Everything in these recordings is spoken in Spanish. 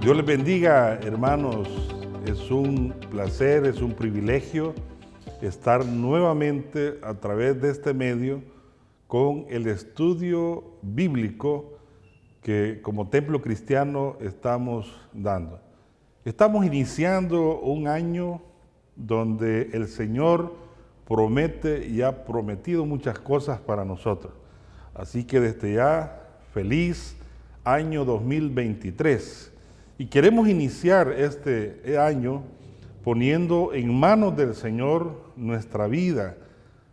Dios les bendiga, hermanos. Es un placer, es un privilegio estar nuevamente a través de este medio con el estudio bíblico que como Templo Cristiano estamos dando. Estamos iniciando un año donde el Señor promete y ha prometido muchas cosas para nosotros. Así que desde ya, feliz año 2023. Y queremos iniciar este año poniendo en manos del Señor nuestra vida,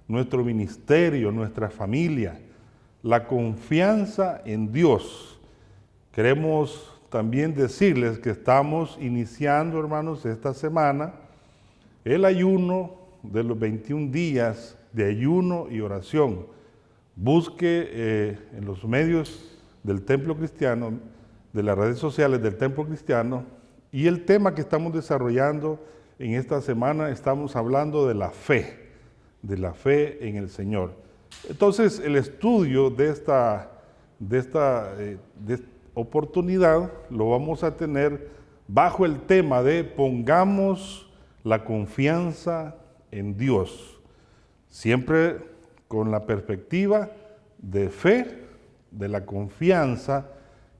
nuestro ministerio, nuestra familia, la confianza en Dios. Queremos también decirles que estamos iniciando, hermanos, esta semana el ayuno de los 21 días de ayuno y oración. Busque en los medios del Templo Cristiano, de las redes sociales del Templo Cristiano, y el tema que estamos desarrollando en esta semana, estamos hablando de la fe en el Señor. Entonces, el estudio de esta oportunidad lo vamos a tener bajo el tema de pongamos la confianza en Dios, siempre con la perspectiva de fe, de la confianza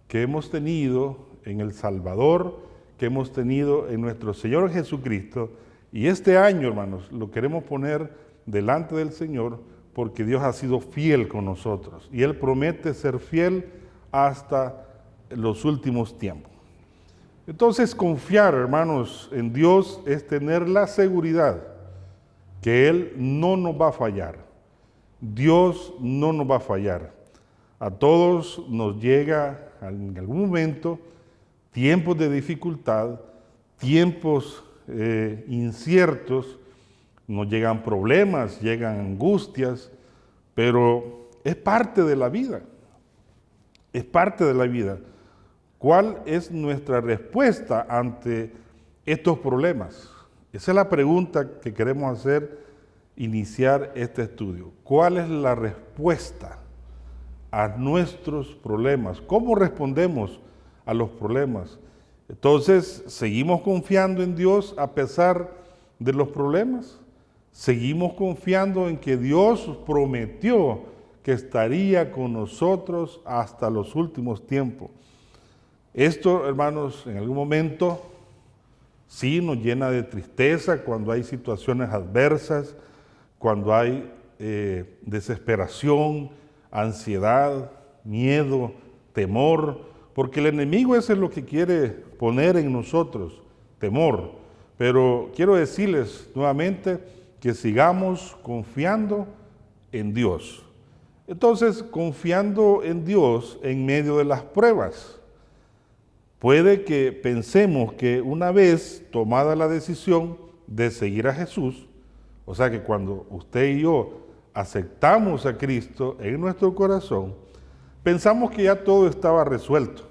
que hemos tenido en el Salvador, que hemos tenido en nuestro Señor Jesucristo. Y este año, hermanos, lo queremos poner delante del Señor porque Dios ha sido fiel con nosotros y Él promete ser fiel hasta los últimos tiempos. Entonces, confiar, hermanos, en Dios es tener la seguridad que Él no nos va a fallar. Dios no nos va a fallar. A todos nos llega en algún momento tiempos de dificultad, tiempos inciertos, nos llegan problemas, llegan angustias, pero es parte de la vida, es parte de la vida. ¿Cuál es nuestra respuesta ante estos problemas? Esa es la pregunta que queremos hacer, iniciar este estudio. ¿Cuál es la respuesta a nuestros problemas? ¿Cómo respondemos a los problemas? Entonces, ¿seguimos confiando en Dios a pesar de los problemas? ¿Seguimos confiando en que Dios prometió que estaría con nosotros hasta los últimos tiempos? Esto, hermanos, en algún momento sí nos llena de tristeza cuando hay situaciones adversas, cuando hay desesperación, ansiedad, miedo, temor, porque el enemigo eso es lo que quiere poner en nosotros, temor. Pero quiero decirles nuevamente que sigamos confiando en Dios. Entonces, confiando en Dios en medio de las pruebas. Puede que pensemos que una vez tomada la decisión de seguir a Jesús, o sea que cuando usted y yo aceptamos a Cristo en nuestro corazón, pensamos que ya todo estaba resuelto.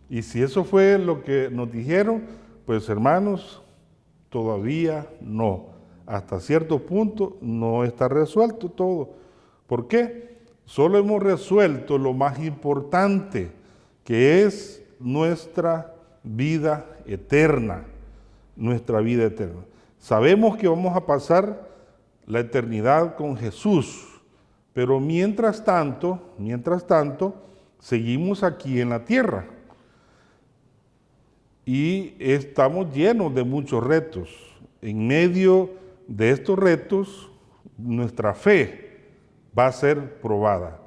Y si eso fue lo que nos dijeron, pues hermanos, todavía no. Hasta cierto punto no está resuelto todo. ¿Por qué? Solo hemos resuelto lo más importante, que es nuestra vida eterna. Nuestra vida eterna. Sabemos que vamos a pasar la eternidad con Jesús, pero mientras tanto, seguimos aquí en la tierra y estamos llenos de muchos retos. En medio de estos retos, nuestra fe va a ser probada.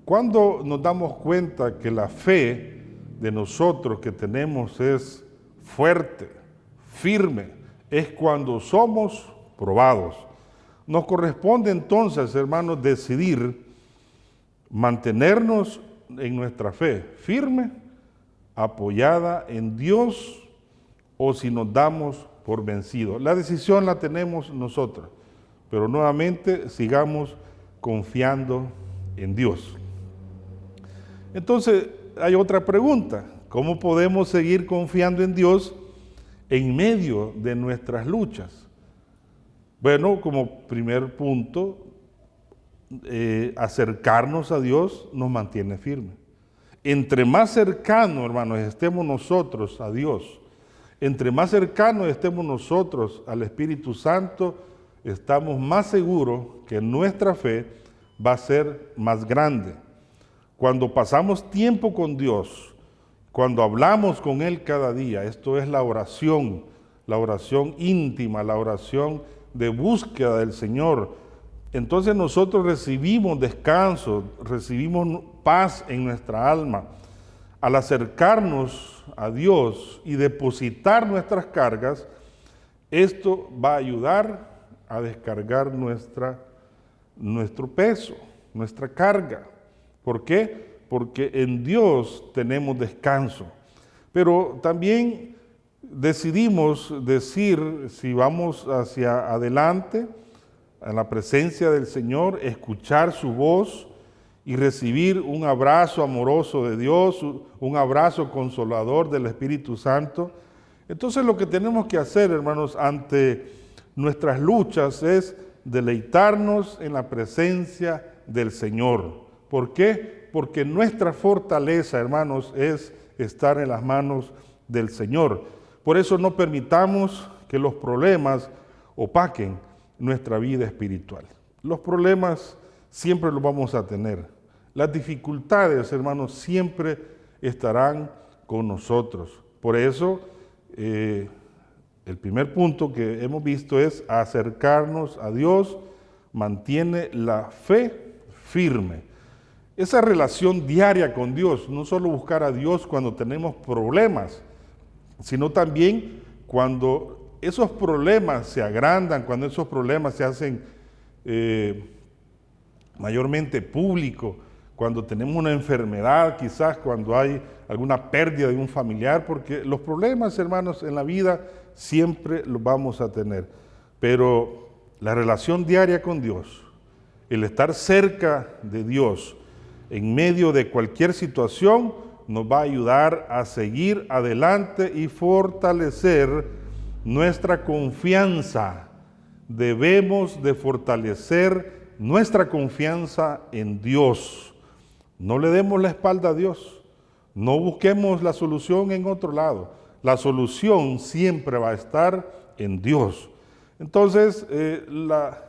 Cuando nos damos cuenta que la fe de nosotros que tenemos es fuerte, firme, es cuando somos probados. Nos corresponde entonces, hermanos, decidir mantenernos en nuestra fe firme, apoyada en Dios, o si nos damos por vencidos. La decisión la tenemos nosotros, pero nuevamente sigamos confiando en Dios. Entonces, hay otra pregunta. ¿Cómo podemos seguir confiando en Dios en medio de nuestras luchas? Bueno, como primer punto, acercarnos a Dios nos mantiene firme. Entre más cercanos, hermanos, estemos nosotros a Dios, entre más cercanos estemos nosotros al Espíritu Santo, estamos más seguros que nuestra fe va a ser más grande. Cuando pasamos tiempo con Dios, cuando hablamos con Él cada día, esto es la oración íntima, la oración de búsqueda del Señor, entonces nosotros recibimos descanso, recibimos paz en nuestra alma. Al acercarnos a Dios y depositar nuestras cargas, esto va a ayudar a descargar nuestro peso, nuestra carga. ¿Por qué? Porque en Dios tenemos descanso. Pero también decidimos decir, si vamos hacia adelante, a la presencia del Señor, escuchar su voz y recibir un abrazo amoroso de Dios, un abrazo consolador del Espíritu Santo. Entonces lo que tenemos que hacer, hermanos, ante nuestras luchas es deleitarnos en la presencia del Señor. ¿Por qué? Porque nuestra fortaleza, hermanos, es estar en las manos del Señor. Por eso no permitamos que los problemas opaquen nuestra vida espiritual. Los problemas siempre los vamos a tener. Las dificultades, hermanos, siempre estarán con nosotros. Por eso, el primer punto que hemos visto es acercarnos a Dios, mantiene la fe firme. Esa relación diaria con Dios, no solo buscar a Dios cuando tenemos problemas, sino también cuando esos problemas se agrandan, cuando esos problemas se hacen mayormente públicos, cuando tenemos una enfermedad, quizás cuando hay alguna pérdida de un familiar, porque los problemas, hermanos, en la vida siempre los vamos a tener. Pero la relación diaria con Dios, el estar cerca de Dios en medio de cualquier situación, nos va a ayudar a seguir adelante y fortalecer nuestra confianza. Debemos de fortalecer nuestra confianza en Dios. No le demos la espalda a Dios. No busquemos la solución en otro lado. La solución siempre va a estar en Dios. Entonces, la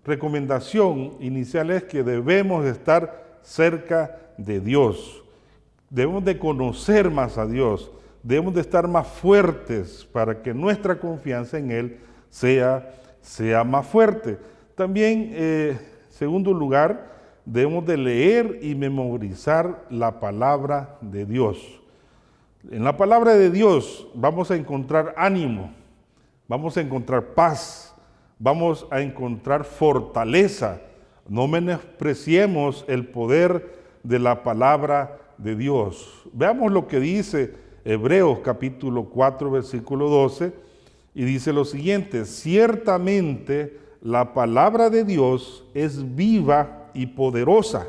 recomendación inicial es que debemos estar cerca de Dios. Debemos de conocer más a Dios. Debemos de estar más fuertes para que nuestra confianza en Él sea más fuerte. También, segundo lugar, debemos de leer y memorizar la palabra de Dios. En la palabra de Dios vamos a encontrar ánimo, vamos a encontrar paz, vamos a encontrar fortaleza. No menospreciemos el poder de la palabra de Dios. Veamos lo que dice Hebreos capítulo 4, versículo 12, y dice lo siguiente: ciertamente la palabra de Dios es viva y poderosa,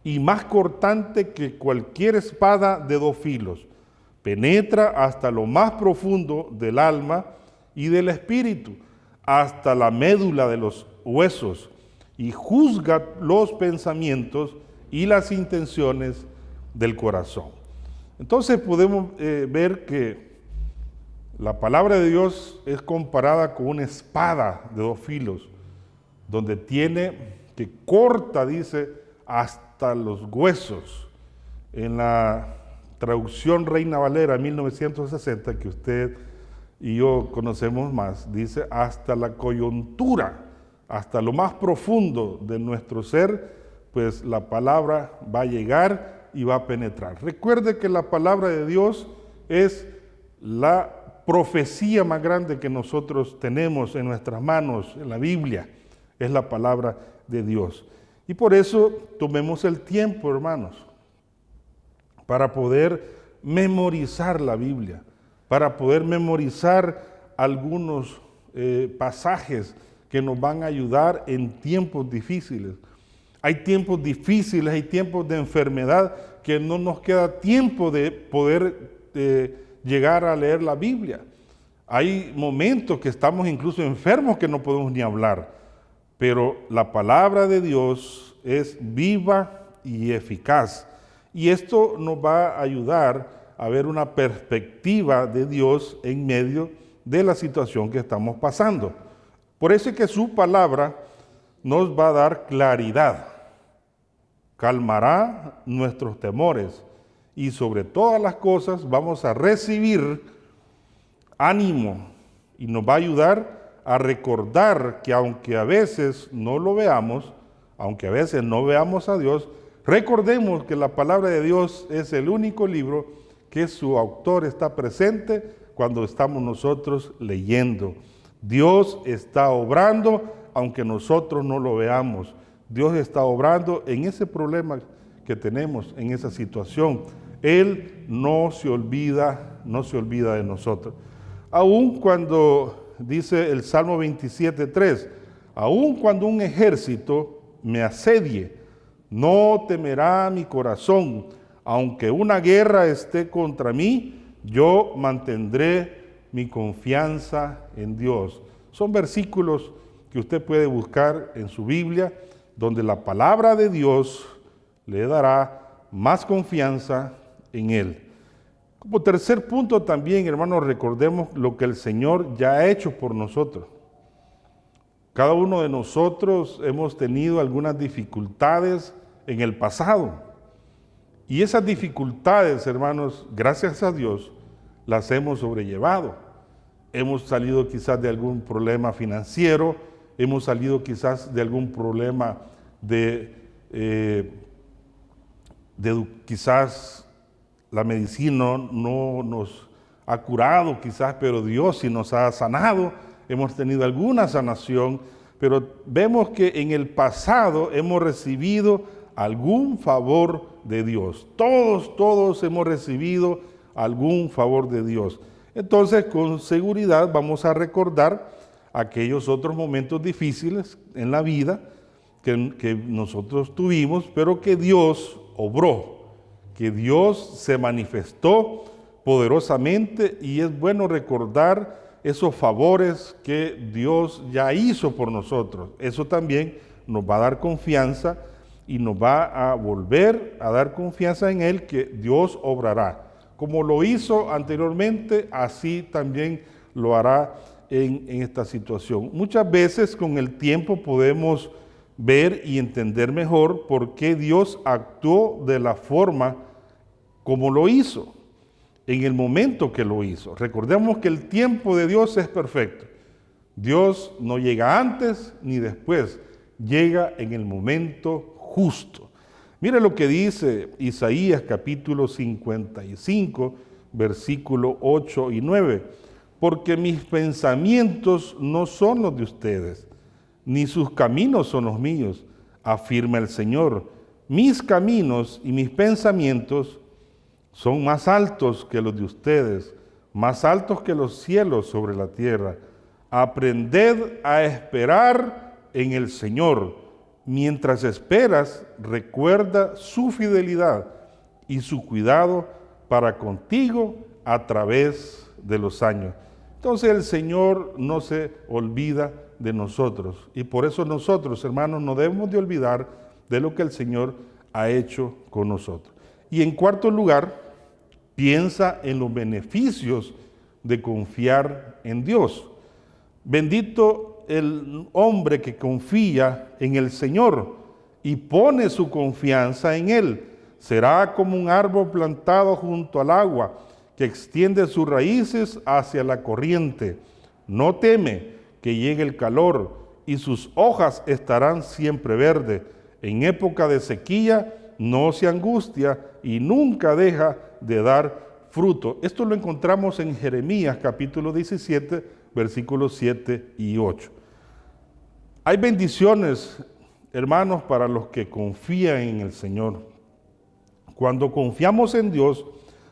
y más cortante que cualquier espada de dos filos. Penetra hasta lo más profundo del alma y del espíritu, hasta la médula de los huesos, y juzga los pensamientos y las intenciones del corazón. Entonces podemos ver que la palabra de Dios es comparada con una espada de dos filos, donde que corta, dice, hasta los huesos. En la traducción Reina Valera 1960, que usted y yo conocemos más, dice hasta la coyuntura, hasta lo más profundo de nuestro ser, pues la palabra va a llegar y va a penetrar. Recuerde que la palabra de Dios es la profecía más grande que nosotros tenemos en nuestras manos, en la Biblia, es la palabra de Dios. Y por eso tomemos el tiempo, hermanos, para poder memorizar la Biblia, para poder memorizar algunos pasajes que nos van a ayudar en tiempos difíciles. Hay tiempos difíciles, hay tiempos de enfermedad que no nos queda tiempo de poder llegar a leer la Biblia. Hay momentos que estamos incluso enfermos que no podemos ni hablar, pero la palabra de Dios es viva y eficaz Y esto nos va a ayudar a ver una perspectiva de Dios en medio de la situación que estamos pasando. Por eso es que su palabra nos va a dar claridad, calmará nuestros temores y sobre todas las cosas vamos a recibir ánimo y nos va a ayudar a recordar que aunque a veces no lo veamos, aunque a veces no veamos a Dios, recordemos que la palabra de Dios es el único libro que su autor está presente cuando estamos nosotros leyendo. Dios está obrando aunque nosotros no lo veamos. Dios está obrando en ese problema que tenemos, en esa situación. Él no se olvida de nosotros. Aun cuando, dice el Salmo 27:3, aun cuando un ejército me asedie, no temerá mi corazón. Aunque una guerra esté contra mí, yo mantendré mi confianza en Dios. Son versículos que usted puede buscar en su Biblia, donde la palabra de Dios le dará más confianza en Él. Como tercer punto también, hermanos, recordemos lo que el Señor ya ha hecho por nosotros. Cada uno de nosotros hemos tenido algunas dificultades en el pasado. Y esas dificultades, hermanos, gracias a Dios, las hemos sobrellevado. Hemos salido quizás de algún problema financiero, hemos salido quizás de algún problema quizás la medicina no nos ha curado quizás, pero Dios sí nos ha sanado. Hemos tenido alguna sanación, pero vemos que en el pasado hemos recibido algún favor de Dios. Todos hemos recibido algún favor de Dios. Entonces, con seguridad vamos a recordar aquellos otros momentos difíciles en la vida que nosotros tuvimos, pero que Dios obró, que Dios se manifestó poderosamente, y es bueno recordar esos favores que Dios ya hizo por nosotros. Eso también nos va a dar confianza y nos va a volver a dar confianza en Él, que Dios obrará. Como lo hizo anteriormente, así también lo hará en esta situación. Muchas veces con el tiempo podemos ver y entender mejor por qué Dios actuó de la forma como lo hizo, en el momento que lo hizo. Recordemos que el tiempo de Dios es perfecto. Dios no llega antes ni después, llega en el momento justo. Mire lo que dice Isaías capítulo 55, versículo 8 y 9. Porque mis pensamientos no son los de ustedes, ni sus caminos son los míos, afirma el Señor. Mis caminos y mis pensamientos son más altos que los de ustedes, más altos que los cielos sobre la tierra. Aprended a esperar en el Señor. Mientras esperas, recuerda su fidelidad y su cuidado para contigo a través de los años. Entonces el Señor no se olvida de nosotros, y por eso nosotros, hermanos, no debemos de olvidar de lo que el Señor ha hecho con nosotros. Y en cuarto lugar, piensa en los beneficios de confiar en Dios. Bendito el hombre que confía en el Señor y pone su confianza en Él. Será como un árbol plantado junto al agua, que extiende sus raíces hacia la corriente. No teme que llegue el calor, y sus hojas estarán siempre verdes. En época de sequía no se angustia y nunca deja de dar fruto. Esto lo encontramos en Jeremías capítulo 17, versículos 7 y 8. Hay bendiciones, hermanos, para los que confían en el Señor. Cuando confiamos en Dios,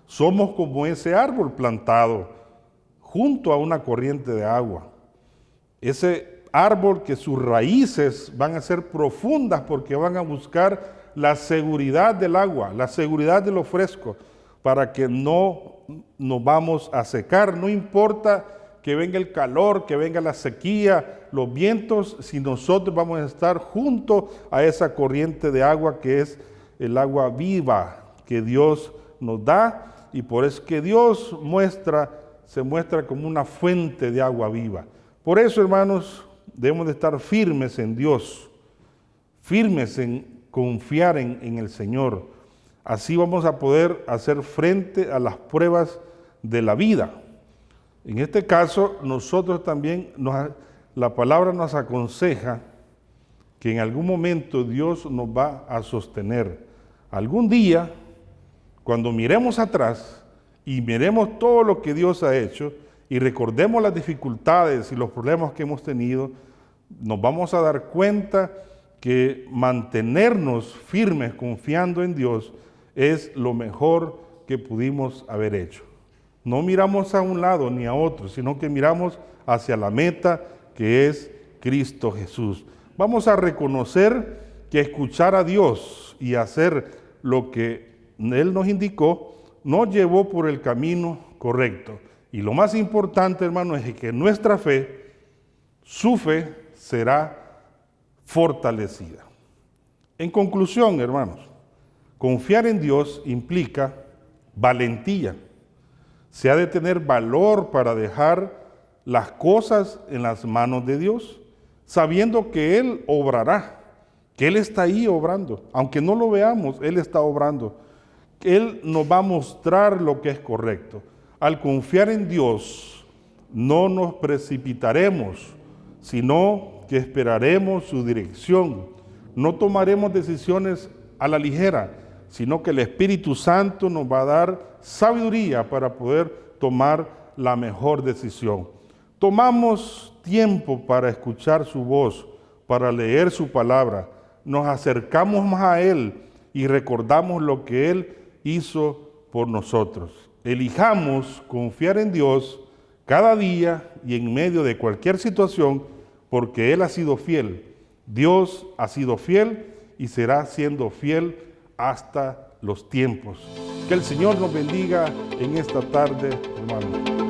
somos como ese árbol plantado junto a una corriente de agua. Ese árbol que sus raíces van a ser profundas porque van a buscar la seguridad del agua, la seguridad de lo fresco, para que no nos vamos a secar. No importa que venga el calor, que venga la sequía, los vientos, si nosotros vamos a estar junto a esa corriente de agua que es el agua viva, que Dios nos da, y por eso que Dios se muestra como una fuente de agua viva. Por eso, hermanos, debemos de estar firmes en Dios, firmes en confiar en el Señor. Así vamos a poder hacer frente a las pruebas de la vida. En este caso, nosotros también, la palabra nos aconseja que en algún momento Dios nos va a sostener. Algún día, cuando miremos atrás y miremos todo lo que Dios ha hecho y recordemos las dificultades y los problemas que hemos tenido, nos vamos a dar cuenta que mantenernos firmes confiando en Dios es lo mejor que pudimos haber hecho. No miramos a un lado ni a otro, sino que miramos hacia la meta que es Cristo Jesús. Vamos a reconocer que escuchar a Dios y hacer lo que Él nos indicó nos llevó por el camino correcto. Y lo más importante, hermano, es que nuestra fe, su fe, será fortalecida. En conclusión, hermanos, confiar en Dios implica valentía. Se ha de tener valor para dejar las cosas en las manos de Dios, sabiendo que Él obrará, que Él está ahí obrando. Aunque no lo veamos, Él está obrando. Él nos va a mostrar lo que es correcto. Al confiar en Dios, no nos precipitaremos, sino que esperaremos su dirección. No tomaremos decisiones a la ligera, sino que el Espíritu Santo nos va a dar sabiduría para poder tomar la mejor decisión. Tomamos tiempo para escuchar su voz, para leer su palabra. Nos acercamos más a Él y recordamos lo que Él hizo por nosotros. Elijamos confiar en Dios cada día y en medio de cualquier situación, porque Él ha sido fiel. Dios ha sido fiel y será siendo fiel hasta los tiempos. Que el Señor nos bendiga en esta tarde, hermanos.